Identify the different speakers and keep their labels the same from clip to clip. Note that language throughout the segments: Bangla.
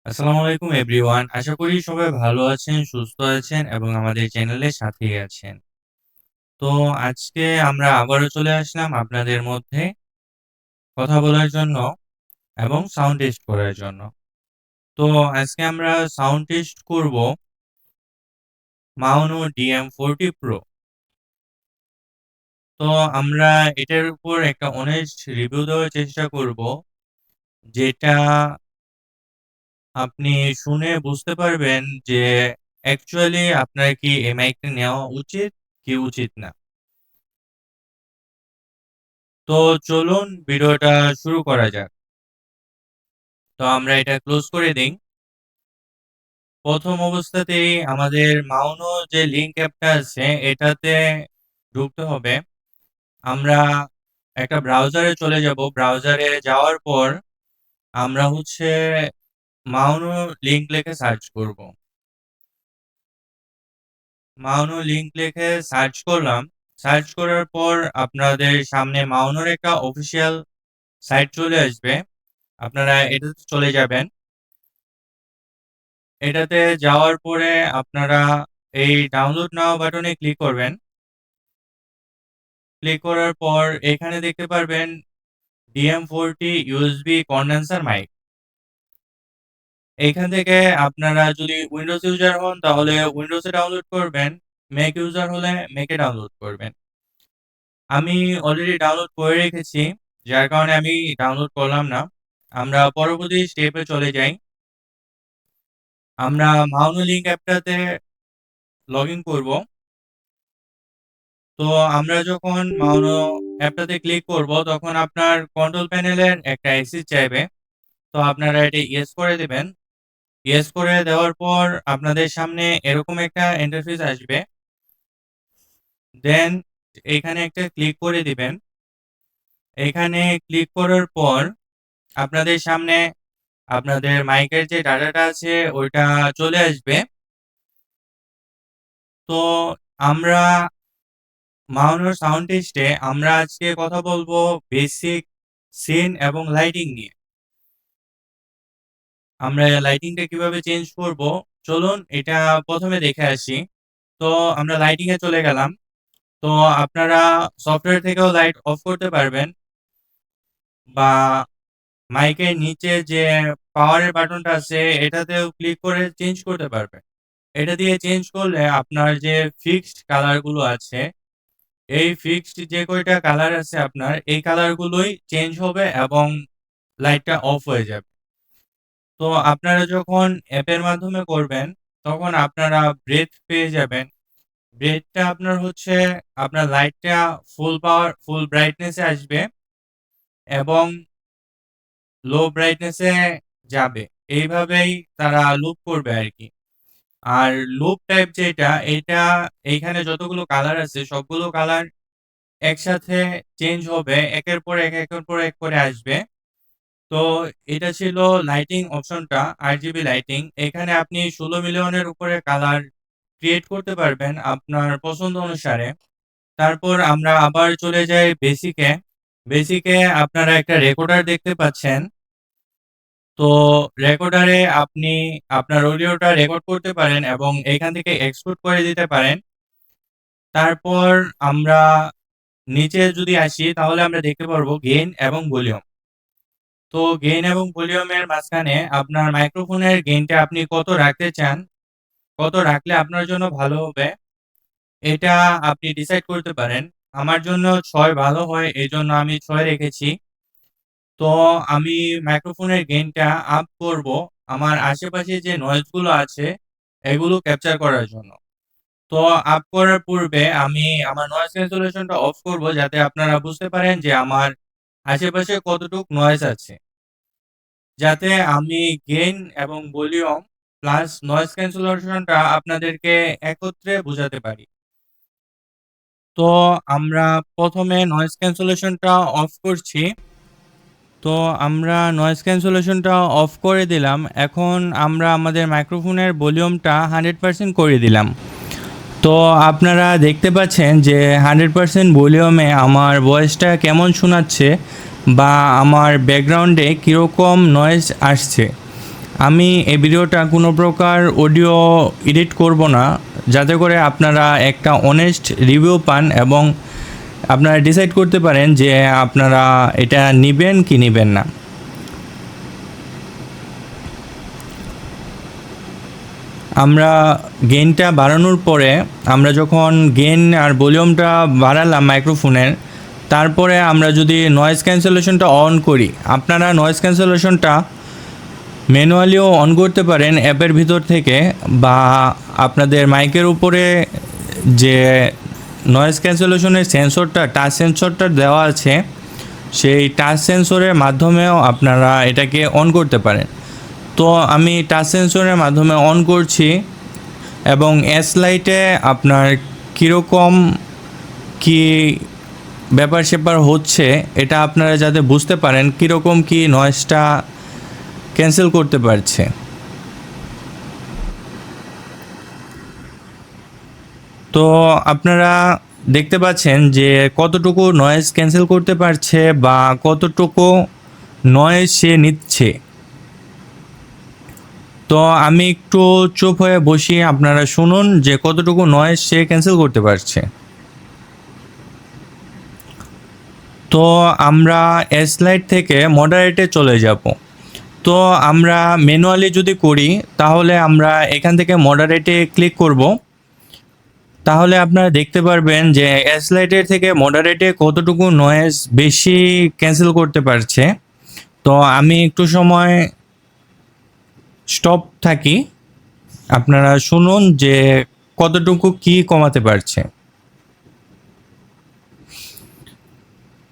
Speaker 1: আসসালামু আলাইকুম এভরিওয়ান। আশা করি সবাই ভালো আছেন, সুস্থ আছেন এবং আমাদের চ্যানেলের সাথেই আছেন। তো আজকে আমরা আবারও চলে আসলাম আপনাদের মধ্যে কথা বলার জন্য এবং সাউন্ড টেস্ট করার জন্য। তো আজকে আমরা সাউন্ড টেস্ট করব Maono DM40 Pro। তো আমরা এটার উপর একটা অনেস্ট রিভিউ দেওয়ার চেষ্টা করব, যেটা আপনি শুনে বুঝতে পারবেন যে অ্যাকচুয়ালি আপনার কি এই মাইকটা নেওয়া উচিত কি উচিত না। তো চলুন ভিডিওটা শুরু করা যাক। তো আমরা এটা ক্লোজ করে দেই। প্রথম অবস্থাতেই আমাদের মাউনো যে লিঙ্ক অ্যাপটা আছে এটাতে ঢুকতে হবে। আমরা একটা ব্রাউজারে চলে যাব। ব্রাউজারে যাওয়ার পর আমরা মাউনো লিঙ্ক লিখে সার্চ করব। মাউনো লিঙ্ক লিখে সার্চ করলাম। সার্চ করার পর আপনাদের সামনে মাউনোর একটা অফিসিয়াল সাইট চলে আসবে। আপনারা এটাতে চলে যাবেন। এটাতে যাওয়ার পরে আপনারা এই ডাউনলোড নাও বাটনে ক্লিক করবেন। ক্লিক করার পর এখানে দেখতে পারবেন DM40 USB কনডেন্সার মাইক। এইখান থেকে আপনারা যদি উইন্ডোজ ইউজার হন তাহলে উইন্ডোজে ডাউনলোড করবেন, ম্যাক ইউজার হলে ম্যাকে ডাউনলোড করবেন। আমি অলরেডি ডাউনলোড করে রেখেছি, যার কারণে আমি ডাউনলোড করলাম না। আমরা পরবর্তী স্টেপে চলে যাই। আমরা মাউনো লিঙ্ক অ্যাপটাতে লগইন করব। তো আমরা যখন মাউনো অ্যাপটাতে ক্লিক করব তখন আপনার কন্ট্রোল প্যানেলের একটা অ্যাক্সেস চাইবে। তো আপনারা এটা ইয়েস করে দিবেন। ইয়েস করে দেওয়ার পর আপনাদের সামনে এরকম একটা ইন্টারফেস আসবে। দেন এইখানে একটা ক্লিক করে দিবেন। এখানে ক্লিক করার পর আপনাদের সামনে আপনাদের মাইকের যে ডাটাটা আছে ওইটা চলে আসবে। তো আমরা মাউনোর সাউন্ড টেস্টে আমরা আজকে কথা বলবো বেসিক সিন এবং লাইটিং নিয়ে। আমরা লাইটিংটা কিভাবে চেঞ্জ করব, চলুন এটা প্রথমে দেখে আসি। তো আমরা লাইটিং এ চলে গেলাম। তো আপনারা সফটওয়্যার থেকেও লাইট অফ করতে পারবেন বা মাইকের নিচে যে পাওয়ারের বাটনটা আছে এটাতেও ক্লিক করে চেঞ্জ করতে পারবেন। এটা দিয়ে চেঞ্জ করলে আপনার যে ফিক্সড কালার গুলো আছে, এই ফিক্সড যে কয়টা কালার আছে আপনার এই কালার গুলোই চেঞ্জ হবে এবং লাইটটা অফ হয়ে যাবে। তো আপনারা যখন অ্যাপের মাধ্যমে করবেন তখন আপনারা ব্রেথ পেয়ে যাবেন। ব্রেথটা আপনার লাইটটা ফুল পাওয়ার ফুল ব্রাইটনেস এ আসবে এবং লো ব্রাইটনেস এ যাবে। এইভাবেই তারা লুপ করবে আরকি। আর লুপ টাইপ যেটা এটা এইখানে যতগুলো কালার আছে সবগুলো কালার একসাথে চেঞ্জ হবে। একের পর এক, একের পর এক করে আসবে। তো এটা ছিল লাইটিং অপশনটা, RGB লাইটিং। এখানে আপনি ১৬ মিলিয়নের উপরে কালার ক্রিয়েট করতে পারবেন আপনার পছন্দ অনুসারে। তারপর আমরা আবার চলে যাই বেসিকে। বেসিকে আপনারা একটা রেকর্ডার দেখতে পাচ্ছেন। তো রেকর্ডারে আপনি আপনার অডিওটা রেকর্ড করতে পারেন এবং এখান থেকে এক্সপোর্ট করে দিতে পারেন। তারপর আমরা নিচে যদি আসি তাহলে আমরা দেখতে পারবো গেইন এবং ভলিউম। তো গেইন এবং ভলিউমের মাঝখানে আপনার মাইক্রোফোনের গেইনটা আপনি কত রাখতে চান, কত রাখলে আপনার জন্য ভালো হবে, এটা আপনি ডিসাইড করতে পারেন। আমার জন্য ৬ ভালো হয়, এজন্য আমি ৬ রেখেছি। তো আমি মাইক্রোফোনের গেইনটা আপ করব আমার আশেপাশে যে নয়েজ গুলো আছে এগুলো ক্যাপচার করার জন্য। তো আপ করার পূর্বে আমি আমার নয়েজ ক্যান্সেলেশনটা অফ করব যাতে আপনারা বুঝতে পারেন যে আমার আশেপাশে কতটুক নয়েজ আছে। যাতে আমি গেইন এবং ভলিউম প্লাস নয়েজ ক্যান্সেলেশনটা আপনাদেরকে একত্রে বুঝাতে পারি। তো আমরা প্রথমে নয়েজ ক্যান্সেলেশনটা অফ করছি। তো আমরা নয়েজ ক্যান্সেলেশনটা অফ করে দিলাম। এখন আমরা আমাদের মাইক্রোফোনের ভলিউমটা 100% করে দিলাম। তো আপনারা দেখতে পাচ্ছেন যে 100% ভলিউমে আমার ভয়েসটা কেমন শোনাচ্ছে বা আমার ব্যাকগ্রাউন্ডে কীরকম নয়েজ আসছে। আমি এই ভিডিওটা কোনো প্রকার অডিও এডিট করব না, যাতে করে আপনারা একটা অনেস্ট রিভিউ পান এবং আপনারা ডিসাইড করতে পারেন যে আপনারা এটা নেবেন কি নেবেন না। আমরা গেইনটা বাড়ানোর পরে আমরা যখন গেইন আর ভলিউমটা বাড়ালাম মাইক্রোফোনের, তারপরে আমরা যদি নয়েজ ক্যান্সেলেশনটা অন করি, আপনারা নয়েজ ক্যান্সেলেশনটা ম্যানুয়ালিও অন করতে পারেন অ্যাপের ভিতর থেকে, বা আপনাদের মাইকের উপরে যে নয়েজ ক্যান্সেলেশনের সেন্সরটা, টাচ সেন্সরটা দেওয়া আছে, সেই টাচ সেন্সরের মাধ্যমেও আপনারা এটাকে অন করতে পারেন। তো আমি টাচ সেন্সরের মাধ্যমে অন করছি এবং এস লাইটে আপনার কীরকম কি ব্যাপার স্যাপার হচ্ছে এটা আপনারা যাতে বুঝতে পারেন কীরকম কি নয়েজটা ক্যান্সেল করতে পারছে। তো আপনারা দেখতে পাচ্ছেন যে কতটুকু নয়েজ ক্যান্সেল করতে পারছে বা কতটুকু নয়েজ সে নিচ্ছে। তো আমি একটু চুপ হয়ে বসি, আপনারা শুনুন যে কতটুকু নয়েজ সে ক্যান্সেল করতে পারছে। তো আমরা এস লাইট থেকে মডারেটে চলে যাব। তো আমরা ম্যানুয়ালি যদি করি তাহলে আমরা এখান থেকে মডারেটে ক্লিক করব, তাহলে আপনারা দেখতে পারবেন যে এস লাইটের থেকে মডারেটে কতটুকু নয়েজ বেশি ক্যান্সেল করতে পারছে। তো আমি একটু সময় স্টপ থাকি, আপনারা শুনুন যে কতটুকু কি কমাতে পারছে।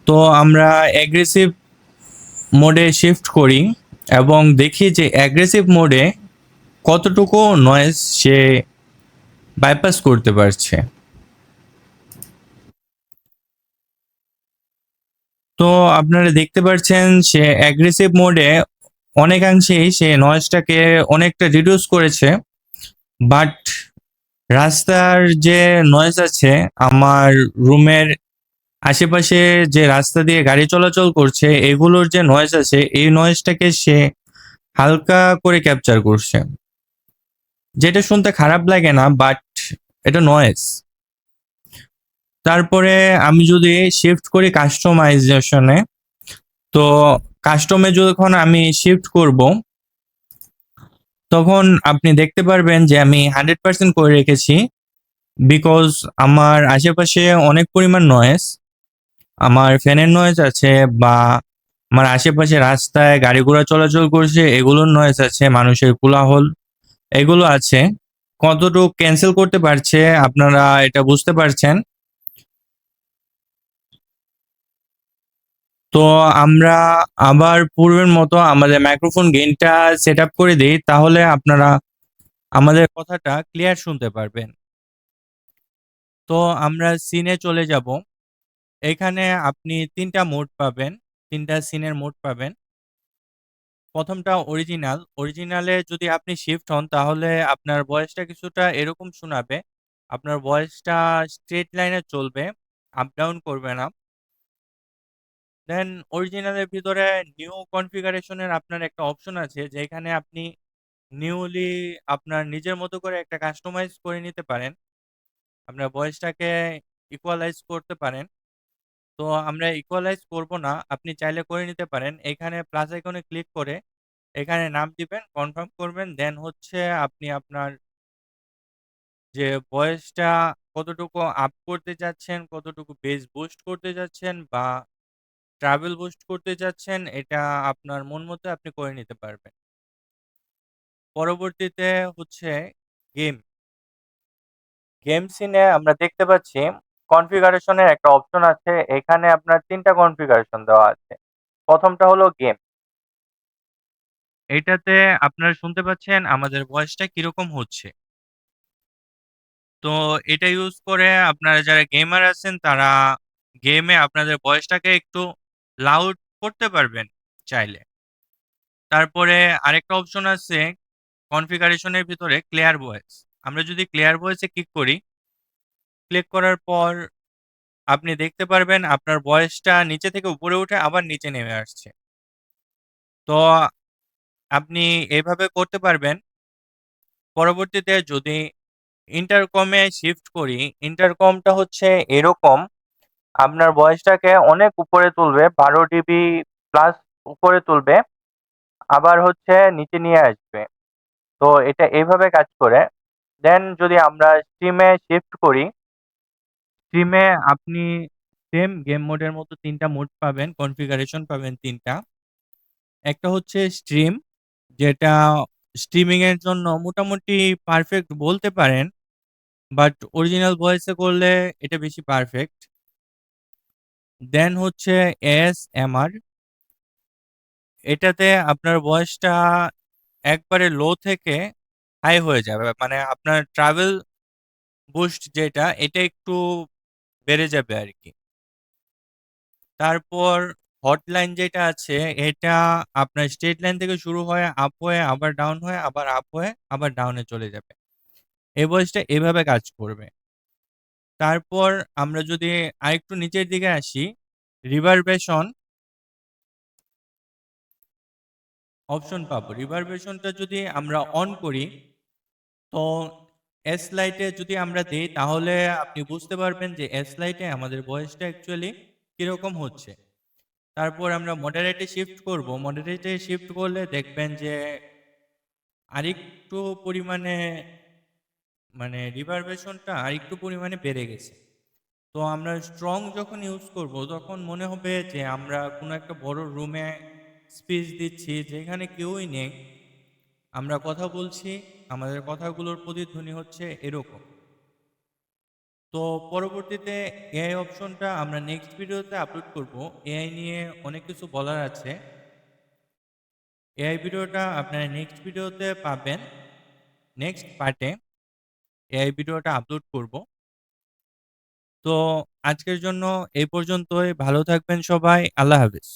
Speaker 1: তো আমরা অ্যাগ্রেসিভ মোডে শিফট করি এবং দেখি যে অ্যাগ্রেসিভ মোডে কতটুকু নয়েজ সে বাইপাস করতে পারছে। তো আপনারা দেখতে পাচ্ছেন সে অ্যাগ্রেসিভ মোডে অনেকাংশেই সে নয়েজটাকে অনেকটা রিডিউস করেছে, বাট রাস্তার যে নয়েজ আছে, আমার রুমের আশেপাশে যে রাস্তা দিয়ে গাড়ি চলাচল করছে এগুলোর যে নয়েজ আছে, এই নয়েজটাকে সে হালকা করে ক্যাপচার করছে, যেটা শুনতে খারাপ লাগে না, বাট এটা নয়েজ। তারপরে আমি যদি শিফট করি কাস্টমাইজেশনে, তো কাস্টমে যখন আমি শিফট করব তখন আপনি দেখতে পারবেন যে আমি 100% করে রেখেছি, বিকজ আমার আশেপাশে অনেক পরিমাণ নয়েজ, আমার ফ্যানের নয়েজ আছে, বা আমার আশেপাশে রাস্তায় গাড়ি ঘোড়া চলাচল করছে এগুলোর নয়েজ আছে, মানুষের কোলাহল এগুলো আছে। কতটুকু ক্যান্সেল করতে পারছে আপনারা এটা বুঝতে পারছেন। তো আমরা আবার পূর্বের মতো আমাদের মাইক্রোফোন গেইনটা সেট আপ করে দিই, তাহলে আপনারা আমাদের কথাটা ক্লিয়ার শুনতে পারবেন। তো আমরা সিনে চলে যাব। এখানে আপনি ৩টা মোড পাবেন, ৩টা সিনের মোড পাবেন। প্রথমটা অরিজিনাল। অরিজিনালে যদি আপনি শিফট হন তাহলে আপনার ভয়েসটা কিছুটা এরকম শোনাবে। আপনার ভয়েসটা স্ট্রেট লাইনে চলবে, আপ ডাউন করবে না। দেন অরিজিনালের ভিতরে নিউ কনফিগারেশন এর আপনার একটা অপশন আছে, যেখানে আপনি নিউলি আপনার নিজের মতো করে একটা কাস্টমাইজ করে নিতে পারেন। আপনার ভয়েসটাকে ইকুয়ালাইজ করতে পারেন। তো আমরা ইকুয়ালাইজ করব না, আপনি চাইলে করে নিতে পারেন। এখানে প্লাস আইকনে ক্লিক করে এখানে নাম দিবেন, কনফার্ম করবেন। দেন হচ্ছে আপনি আপনার যে ভয়েসটা কতটুকু আপ করতে চাচ্ছেন, কতটুকু বেস বুস্ট করতে যাচ্ছেন বা ট্রাভেল বুস্ট করতে যাচ্ছেন, এটা আপনার মন মতো আপনি করে নিতে পারবেন। পরবর্তীতে হচ্ছে গেম। গেম সিনে আমরা দেখতে পাচ্ছি কনফিগারেশনের একটা অপশন আছে। এখানে আপনার ৩টা কনফিগারেশন দেওয়া আছে। প্রথমটা হলো গেম। এটাতে আপনারা শুনতে পাচ্ছেন আমাদের ভয়েসটা কিরকম হচ্ছে। তো এটা ইউজ করে আপনারা যারা গেমার আছেন তারা গেমে আপনাদের ভয়েসটাকে একটু লাউড করতে পারবেন চাইলে। তারপরে আরেকটা অপশন আছে কনফিগারেশনের ভিতরে ক্লিয়ার ভয়েস। আমরা যদি ক্লিয়ার ভয়েসে ক্লিক করি, ক্লিক করার পর আপনি দেখতে পারবেন আপনার ভয়েসটা নিচে থেকে উপরে উঠে আবার নিচে নেমে আসছে। তো আপনি এভাবে করতে পারবেন। পরবর্তীতে যদি ইন্টারকমে শিফট করি, ইন্টারকমটা হচ্ছে এরকম, আপনার ভয়েসটাকে অনেক উপরে তুলবে, 12 ডিবি প্লাস উপরে তুলবে, আবার হচ্ছে নিচে নিয়ে আসবে। তো এটা এইভাবে কাজ করে। দেন যদি আমরা স্ট্রিমে শিফট করি, স্ট্রিমে আপনি সেম গেম মোডের মতো ৩ টা মোড পাবেন, কনফিগারেশন পাবেন ৩ টা। একটা হচ্ছে স্ট্রিম, যেটা স্ট্রিমিং এর জন্য মোটামুটি পারফেক্ট বলতে পারেন। বাট অরিজিনাল ভয়েসে করলে এটা বেশি পারফেক্ট। দেন হচ্ছে এএসএমআর। এটাতে আপনার ভয়েসটা একবারে লো থেকে হাই হয়ে যাবে। মানে আপনার ট্রাভেল বুস্ট যেটা, এটা একটু বেড়ে যাবে আরকি। তারপর হটলাইন যেটা আছে, এটা আপনার স্ট্রেইট লাইন থেকে শুরু হয়ে আপ হয়ে আবার ডাউন হয়ে আবার আপ হয়ে আবার ডাউনে চলে যাবে। এই ভয়েসটা এভাবে কাজ করবে। তারপর আমরা যদি আরেকটু নিচের দিকে আসি, রিভারবেশন অপশন পাবো। রিভারবেশনটা যদি আমরা অন করি, তো এস লাইটে যদি আমরা দেই, তাহলে আপনি বুঝতে পারবেন যে এস লাইটে আমাদের ভয়েসটা অ্যাকচুয়ালি কিরকম হচ্ছে। তারপর আমরা মডারেটে শিফট করব। মডারেটে শিফট করলে দেখবেন যে আরেকটু পরিমাণে, মানে রিভারবেশনটা আরেকটু পরিমাণে বেড়ে গেছে। তো আমরা স্ট্রং যখন ইউজ করব, তখন মনে হবে যে আমরা কোনো একটা বড় রুমে স্পিচ দিচ্ছি, যেখানে কেউই নেই। আমরা কথা বলছি, আমাদের কথাগুলোর প্রতিধ্বনি হচ্ছে এরকম। তো পরবর্তীতে এআই অপশনটা আমরা নেক্সট ভিডিওতে আপলোড করব। এআই নিয়ে অনেক কিছু বলার আছে। এআই ভিডিওটা আপনারা নেক্সট ভিডিওতে পাবেন। নেক্সট পার্টে এআই ভিডিওটা আপলোড করব। তো আজকের জন্য এই পর্যন্তই। ভালো থাকবেন সবাই। আল্লাহ হাফেজ।